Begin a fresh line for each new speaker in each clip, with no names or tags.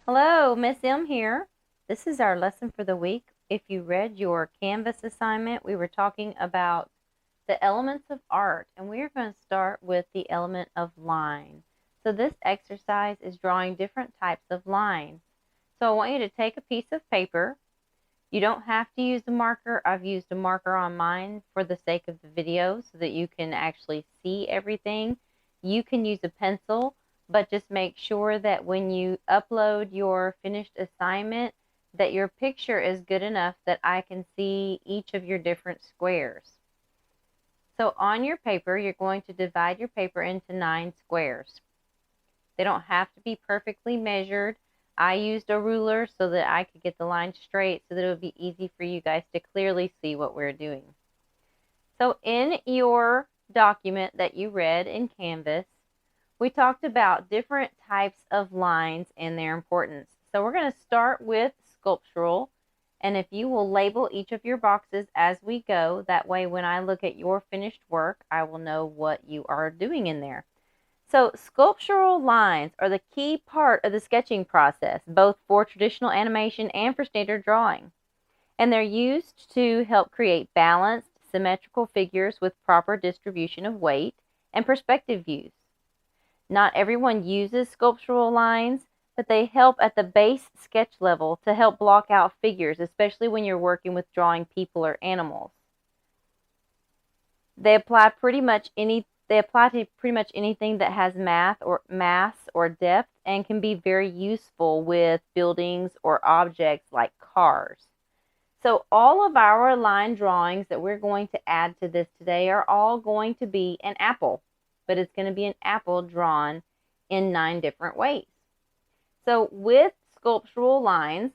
Hello, Miss M here. This is our lesson for the week. If you read your Canvas assignment, we were talking about the elements of art, and we are going to start with the element of line. So this exercise is drawing different types of lines. So I want you to take a piece of paper. You don't have to use a marker. I've used a marker on mine for the sake of the video so that you can actually see everything. You can use a pencil, but just make sure that when you upload your finished assignment that your picture is good enough that I can see each of your different squares. So on your paper, you're going to divide your paper into 9 squares. They don't have to be perfectly measured. I used a ruler so that I could get the line straight so that it would be easy for you guys to clearly see what we're doing. So in your document that you read in Canvas, we talked about different types of lines and their importance. So we're going to start with sculptural, and if you will label each of your boxes as we go, that way when I look at your finished work, I will know what you are doing in there. So sculptural lines are the key part of the sketching process, both for traditional animation and for standard drawing. And they're used to help create balanced, symmetrical figures with proper distribution of weight and perspective views. Not everyone uses sculptural lines, but they help at the base sketch level to help block out figures, especially when you're working with drawing people or animals. They apply to pretty much anything that has mass or depth and can be very useful with buildings or objects like cars. So all of our line drawings that we're going to add to this today are all going to be an apple, but it's going to be an apple drawn in 9 different ways. So with sculptural lines,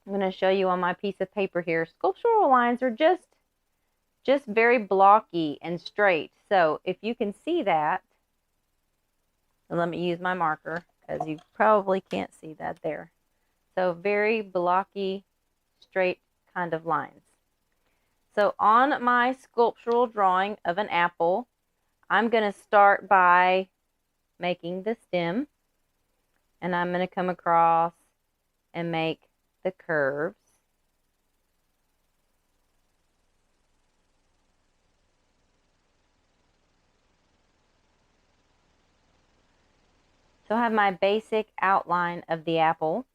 I'm going to show you on my piece of paper here. Sculptural lines are just very blocky and straight. So if you can see that, let me use my marker because you probably can't see that there. So very blocky, straight kind of lines. So on my sculptural drawing of an apple, I'm going to start by making the stem, and I'm going to come across and make the curves. So I have my basic outline of the apple.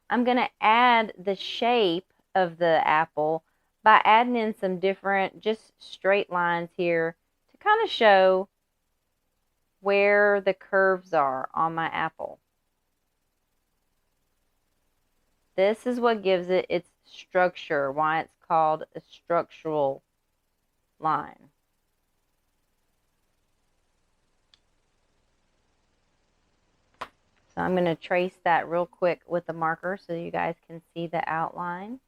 I'm going to add the shape of the apple by adding in some different just straight lines here to kind of show where the curves are on my apple. This is what gives it its structure, why it's called a structural line. So I'm going to trace that real quick with the marker so you guys can see the outline.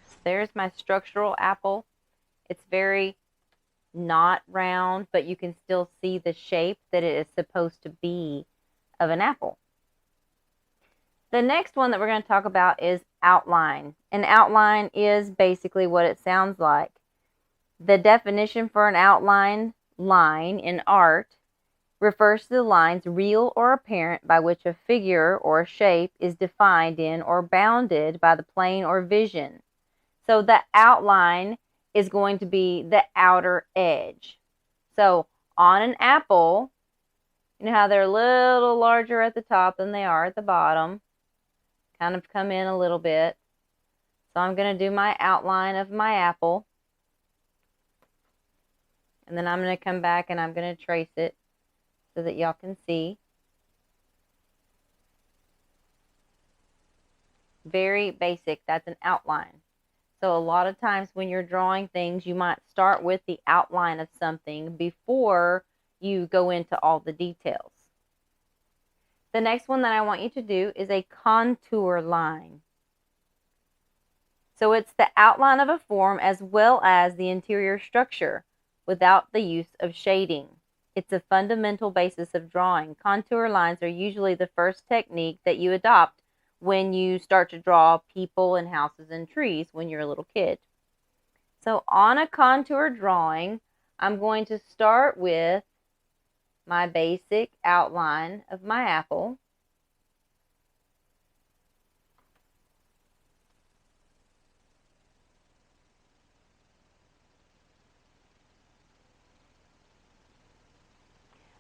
So there's my structural apple. It's very not round, but you can still see the shape that it is supposed to be of an apple. The next one that we're going to talk about is outline. An outline is basically what it sounds like. The definition for an outline line in art refers to the lines real or apparent by which a figure or a shape is defined in or bounded by the plane or vision. So the outline is going to be the outer edge. So on an apple, you know how they're a little larger at the top than they are at the bottom. Kind of come in a little bit. So I'm going to do my outline of my apple. And then I'm going to come back and I'm going to trace it so that y'all can see. Very basic. That's an outline. So a lot of times when you're drawing things, you might start with the outline of something before you go into all the details. The next one that I want you to do is a contour line. So it's the outline of a form as well as the interior structure without the use of shading. It's a fundamental basis of drawing. Contour lines are usually the first technique that you adopt when you start to draw people and houses and trees when you're a little kid. So on a contour drawing, I'm going to start with my basic outline of my apple.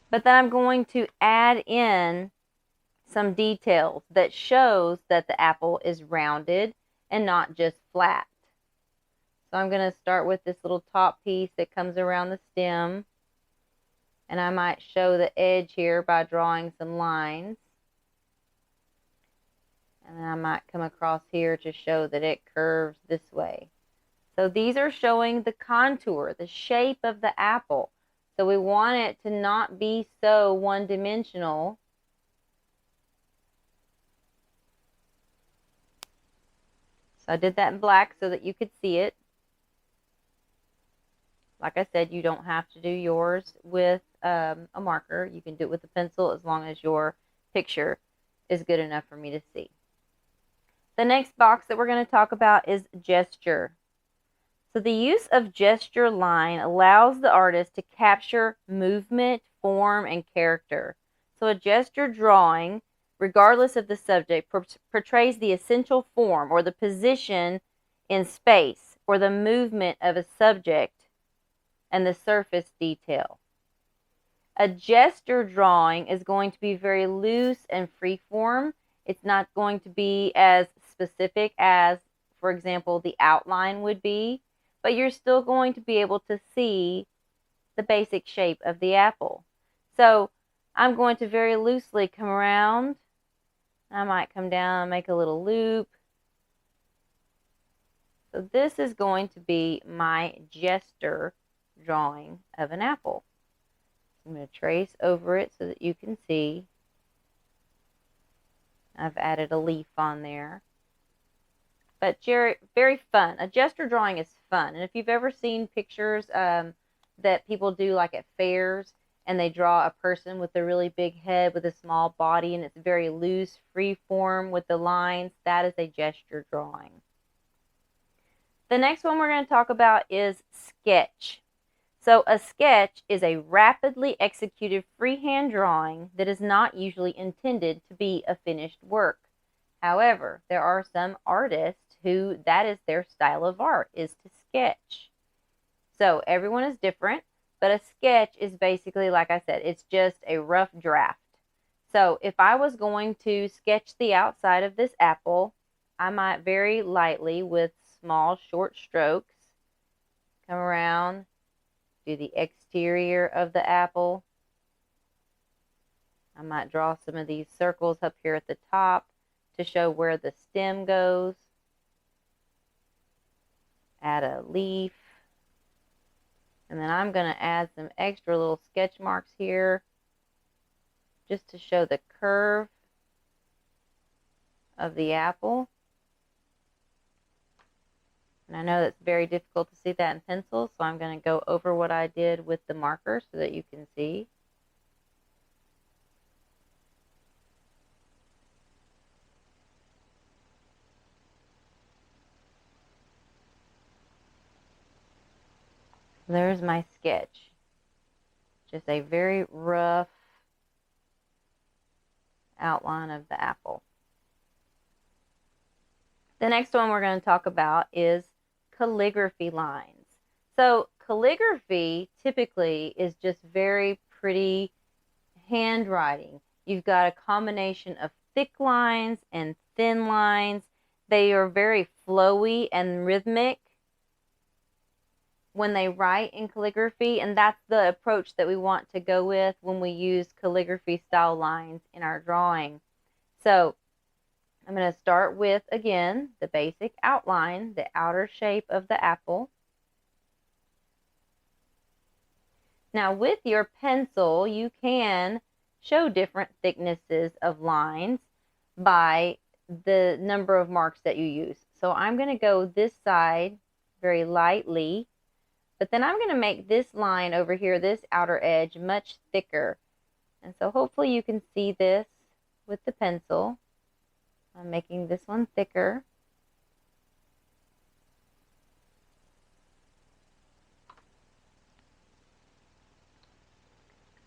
But then I'm going to add in some details that shows that the apple is rounded and not just flat. So I'm going to start with this little top piece that comes around the stem. And I might show the edge here by drawing some lines. And then I might come across here to show that it curves this way. So these are showing the contour, the shape of the apple. So we want it to not be so one-dimensional. So I did that in black so that you could see it. Like I said, you don't have to do yours with a marker. You can do it with a pencil as long as your picture is good enough for me to see. The next box that we're going to talk about is gesture. So the use of gesture line allows the artist to capture movement, form, and character. So a gesture drawing, regardless of the subject, portrays the essential form or the position in space or the movement of a subject and the surface detail. A gesture drawing is going to be very loose and freeform. It's not going to be as specific as, for example, the outline would be, but you're still going to be able to see the basic shape of the apple. So I'm going to very loosely come around. I might come down and make a little loop. So this is going to be my gesture drawing of an apple. I'm going to trace over it so that you can see. I've added a leaf on there. But very fun. A gesture drawing is fun. And if you've ever seen pictures that people do like at fairs, and they draw a person with a really big head with a small body, and it's very loose, free form with the lines, that is a gesture drawing. The next one we're going to talk about is sketch. So a sketch is a rapidly executed freehand drawing that is not usually intended to be a finished work. However, there are some artists who that is their style of art, is to sketch. So everyone is different, but a sketch is basically, like I said, it's just a rough draft. So if I was going to sketch the outside of this apple, I might very lightly with small short strokes come around, do the exterior of the apple. I might draw some of these circles up here at the top to show where the stem goes. Add a leaf. And then I'm going to add some extra little sketch marks here just to show the curve of the apple. And I know that's very difficult to see that in pencil, so I'm going to go over what I did with the marker so that you can see. There's my sketch. Just a very rough outline of the apple. The next one we're going to talk about is calligraphy lines. So calligraphy typically is just very pretty handwriting. You've got a combination of thick lines and thin lines. They are very flowy and rhythmic when they write in calligraphy, and that's the approach that we want to go with when we use calligraphy style lines in our drawing. So I'm going to start with, again, the basic outline, the outer shape of the apple. Now with your pencil, you can show different thicknesses of lines by the number of marks that you use. So I'm going to go this side very lightly, But then I'm going to make this line over here, this outer edge, much thicker. And so hopefully you can see this with the pencil. I'm making this one thicker.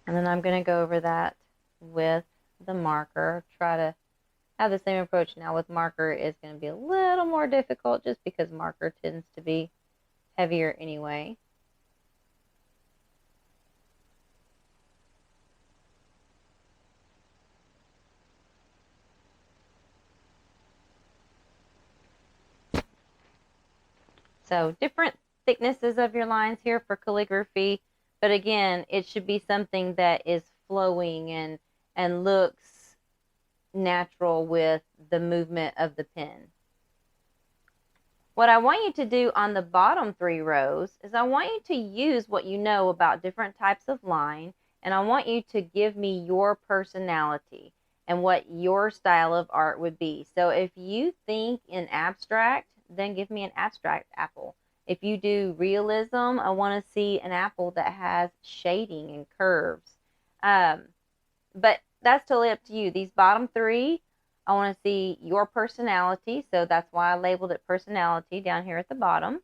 And then I'm going to go over that with the marker. Try to have the same approach. Now with marker is going to be a little more difficult just because marker tends to be heavier anyway. So different thicknesses of your lines here for calligraphy, but again, it should be something that is flowing and looks natural with the movement of the pen. What I want you to do on the bottom 3 rows is I want you to use what you know about different types of line, and I want you to give me your personality and what your style of art would be. So if you think in abstract, then give me an abstract apple. If you do realism, I want to see an apple that has shading and curves. But that's totally up to you. These bottom 3, I want to see your personality, so that's why I labeled it personality down here at the bottom.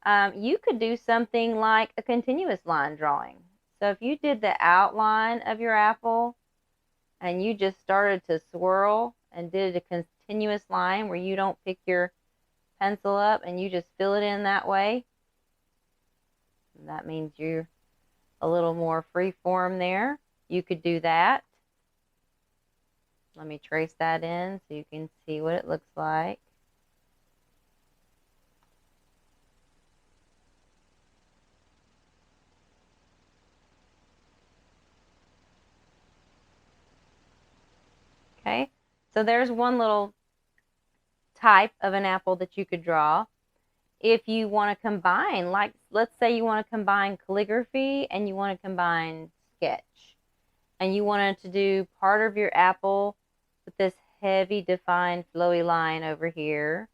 You could do something like a continuous line drawing. So if you did the outline of your apple and you just started to swirl and did a continuous line where you don't pick your pencil up and you just fill it in that way, that means you're a little more free form there. You could do that. Let me trace that in so you can see what it looks like. Okay, so there's one little type of an apple that you could draw. If you want to combine, like let's say you want to combine calligraphy and you want to combine sketch, and you wanted to do part of your apple with this heavy defined flowy line over here,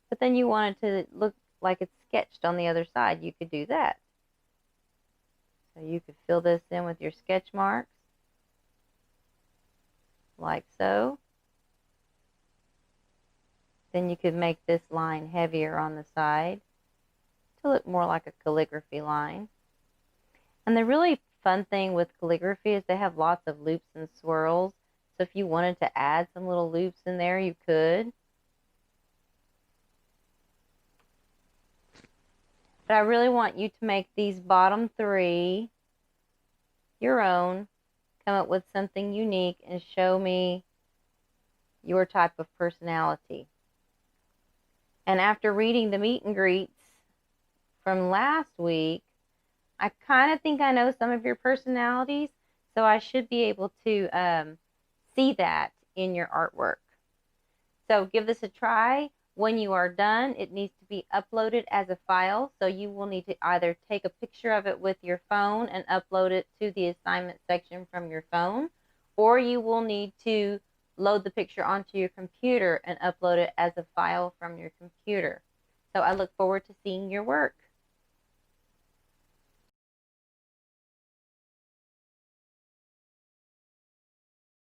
but then you wanted to look like it's sketched on the other side, you could do that. So you could fill this in with your sketch marks, like so. Then you could make this line heavier on the side to look more like a calligraphy line. And the really fun thing with calligraphy is they have lots of loops and swirls. So if you wanted to add some little loops in there, you could. But I really want you to make these bottom 3 your own, come up with something unique, and show me your type of personality. And after reading the meet and greets from last week, I kind of think I know some of your personalities, so I should be able to see that in your artwork. So give this a try. When you are done, it needs to be uploaded as a file, so you will need to either take a picture of it with your phone and upload it to the assignment section from your phone, or you will need to load the picture onto your computer and upload it as a file from your computer. So I look forward to seeing your work.